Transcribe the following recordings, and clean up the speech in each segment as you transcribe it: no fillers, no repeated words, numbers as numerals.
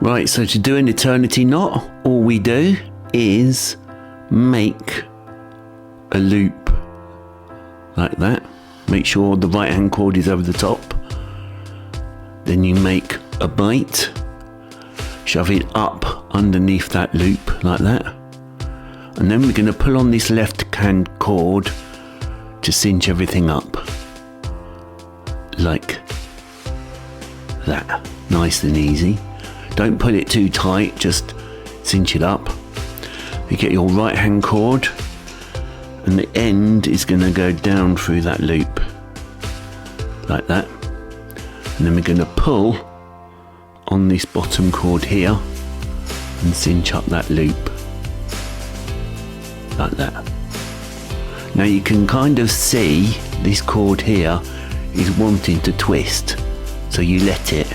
Right, so to do an eternity knot, all we do is make a loop like that. Make sure the right hand cord is over the top. Then you make a bite, shove it up underneath that loop like that. And then we're going to pull on this left hand cord to cinch everything up. Like that. Nice and easy. Don't pull it too tight, just cinch it up. You get your right hand cord and the end is going to go down through that loop like that. And then we're going to pull on this bottom cord here and cinch up that loop like that. Now you can kind of see this cord here is wanting to twist, so you let it.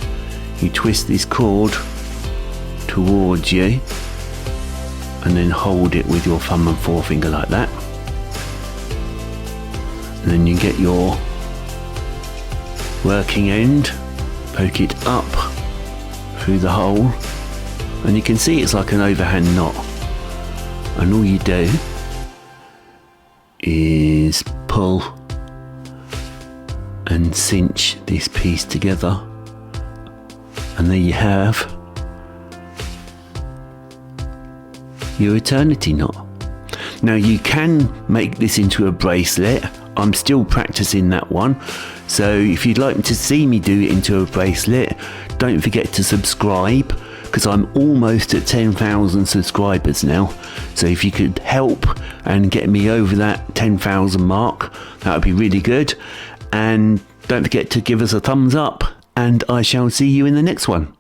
You twist this cord towards you and then hold it with your thumb and forefinger like that. And then you get your working end, poke it up through the hole, and you can see it's like an overhand knot. And all you do is pull and cinch this piece together, and there you have your eternity knot. Now you can make this into a bracelet. I'm still practicing that one, so if you'd like to see me do it into a bracelet, don't forget to subscribe, because I'm almost at 10,000 subscribers now. So if you could help and get me over that 10,000 mark, that would be really good. And don't forget to give us a thumbs up, and I shall see you in the next one.